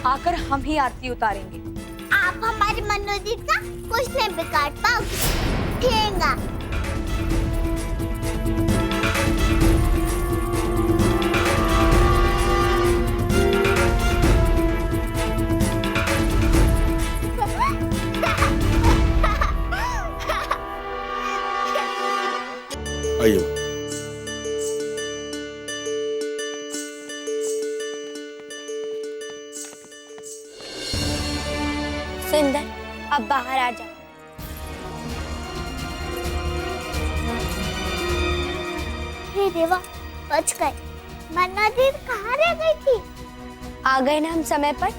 आकर हम ही आरती उतारेंगे। आप हमारी मनोजीत का कुछ नहीं बिगाड़ पाओगे। ठेंगा। आइए। सुंदर, अब बाहर आ जाओ। हे देवा, बच गए। मनोजीत कहाँ रह गई थी? आ गए ना हम समय पर।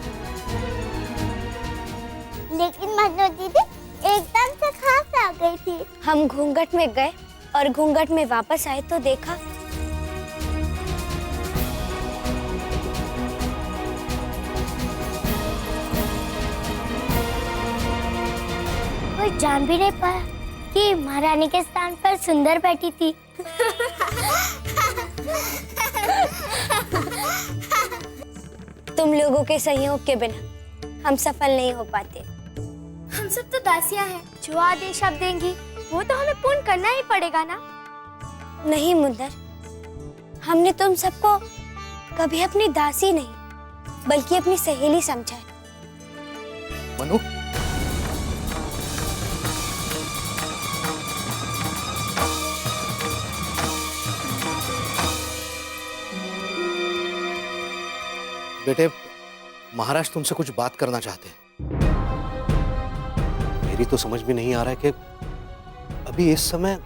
लेकिन मनोजीत एकदम से कहाँ से आ गई थी? हम घूंघट में गए और घूंघट में वापस आए तो देखा। कोई जान भी नहीं पाया कि महारानी के स्थान पर सुंदर बैठी थी। तुम लोगों के सहयोग के बिना हम सफल नहीं हो पाते। हम सब तो दासियां हैं। जो आदेश आप देंगी वो तो हमें पूर्ण करना ही पड़ेगा ना। नहीं मुंदर, हमने तुम सबको कभी अपनी दासी नहीं बल्कि अपनी सहेली समझा है। मनु, बेटे, महाराज तुमसे कुछ बात करना चाहते हैं। मेरी तो समझ में नहीं आ रहा है कि अभी इस समय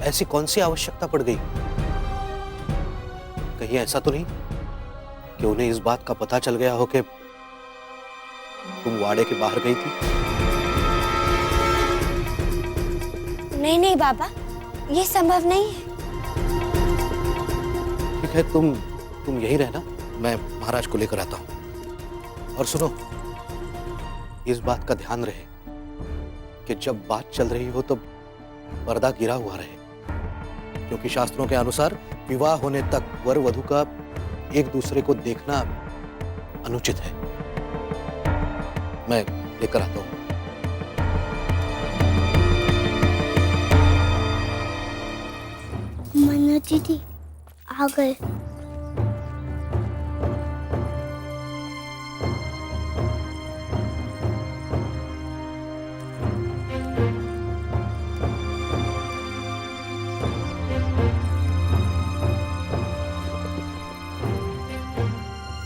ऐसी कौन सी आवश्यकता पड़ गई। कहीं ऐसा तो नहीं कि उन्हें इस बात का पता चल गया हो कि तुम वाड़े के बाहर गई थी? नहीं नहीं बाबा, ये संभव नहीं है। ठीक है, तुम यहीं रहना, मैं महाराज को लेकर आता हूं। और सुनो, इस बात का ध्यान रहे कि जब बात चल रही हो तो पर्दा गिरा हुआ रहे, क्योंकि शास्त्रों के अनुसार विवाह होने तक वर वधू का एक दूसरे को देखना अनुचित है। मैं लेकर आता हूं। मनोजीत जी आ गए।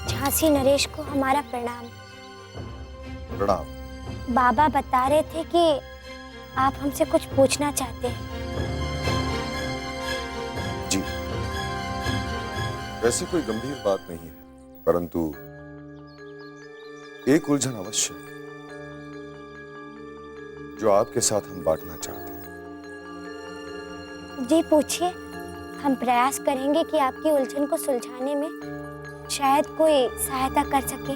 झांसी नरेश को हमारा प्रणाम। प्रणाम। बाबा बता रहे थे कि आप हमसे कुछ पूछना चाहते हैं। जी, वैसी कोई गंभीर बात नहीं है, परंतु एक उलझन अवश्य है जो आपके साथ हम बांटना चाहते हैं। जी पूछिए, हम प्रयास करेंगे कि आपकी उलझन को सुलझाने में शायद कोई सहायता कर सके।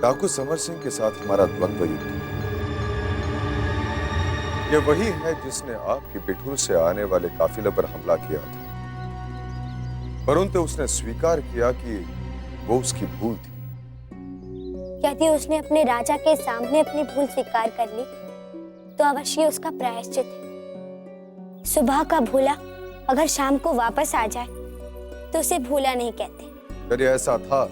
डाकू समर सिंह के साथ हमारा द्वंद्व युद्ध, ये वही है जिसने आपके बिठूर से आने वाले काफिले पर हमला किया था, परंतु उसने स्वीकार किया कि वो उसकी भूल थी। यदि उसने अपने राजा के सामने अपनी भूल स्वीकार कर ली तो अवश्य उसका प्रायश्चित है। सुबह का भूला अगर शाम को वापस आ जाए तो उसे भूला नहीं कहते। यदि ऐसा था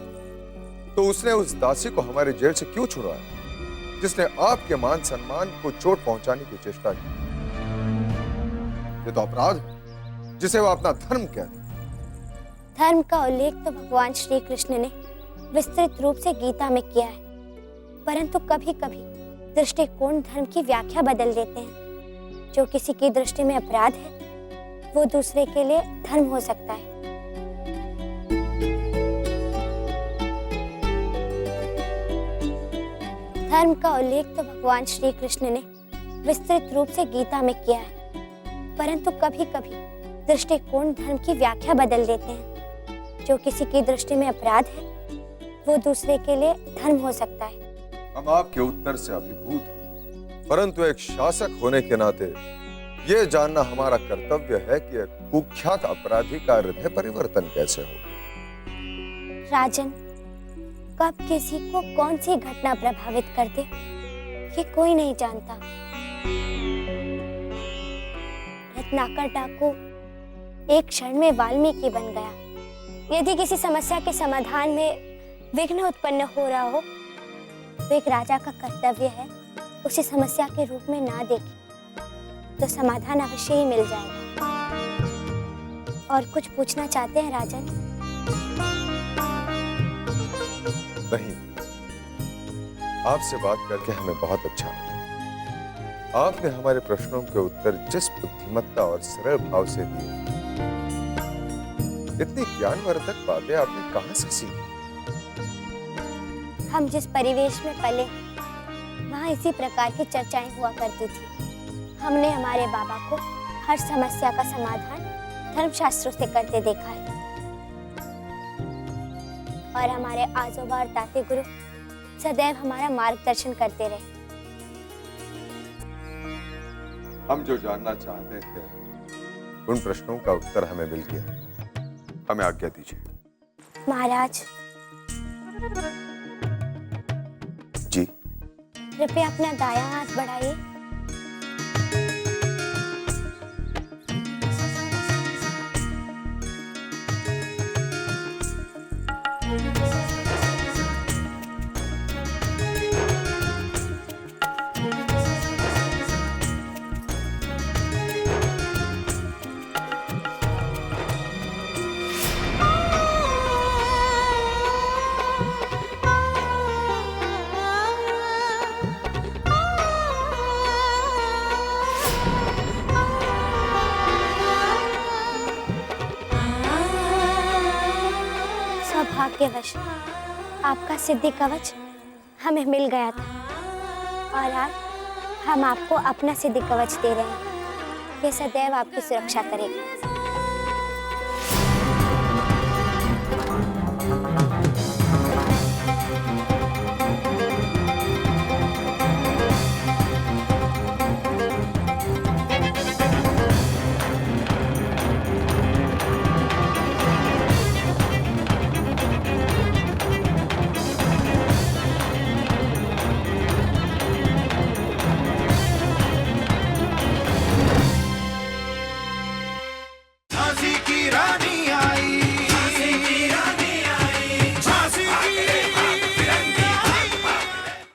तो उसने उस दासी को हमारे जेल से क्यों छुड़ाया, जिसने आपके मान सम्मान को चोट पहुंचाने की चेष्टा की? ये तो अपराध है जिसे वो अपना धर्म कहते। धर्म का उल्लेख तो भगवान श्री कृष्ण ने विस्तृत रूप से गीता में किया है, परंतु कभी कभी दृष्टिकोण धर्म की व्याख्या बदल देते हैं। जो किसी की दृष्टि में अपराध है वो दूसरे के लिए धर्म हो सकता है। धर्म का उल्लेख तो भगवान श्री कृष्ण ने विस्तृत रूप से गीता में किया है, परंतु कभी कभी दृष्टिकोण धर्म की व्याख्या बदल देते हैं। जो किसी की दृष्टि में अपराध है वो दूसरे के लिए धर्म हो सकता है। हम आपके उत्तर से अभिभूत हैं, परंतु एक शासक होने के नाते ये जानना हमारा कर्तव्य है कि एक कुख्यात अपराधी का हृदय परिवर्तन कैसे हो। राजन, कब किसी को कौन सी घटना प्रभावित कर दे, ये कोई नहीं जानता। रत्नाकर डाकू एक क्षण में वाल्मीकि बन गया। यदि किसी समस्या के समाधान में विघ्न उत्पन्न हो रहा हो तो एक राजा का कर्तव्य है उसे समस्या के रूप में ना देखें, तो समाधान अवश्य ही मिल जाएगा। और कुछ पूछना चाहते हैं राजन? नहीं, आपसे बात करके हमें बहुत अच्छा लगा। आपने हमारे प्रश्नों के उत्तर जिस बुद्धिमत्ता और सरल भाव से दिए, इतनी ज्ञानवर्धक बातें आपने कहां से सीखी? हम जिस परिवेश में पले वहाँ इसी प्रकार की चर्चाएं हुआ करती थी। हमने हमारे बाबा को हर समस्या का समाधान धर्मशास्त्रों से करते देखा है और हमारे आजोबा और दाते गुरु सदैव हमारा मार्गदर्शन करते रहे। हम जो जानना चाहते थे उन प्रश्नों का उत्तर हमें मिल गया। हमें आज्ञा दीजिए। महाराज जी। कृपया अपना दायां हाथ बढ़ाइए। सौभाग्यवश आपका सिद्धि कवच हमें मिल गया था और आज हम आपको अपना सिद्धि कवच दे रहे हैं। ये सदैव आपकी सुरक्षा करेगा।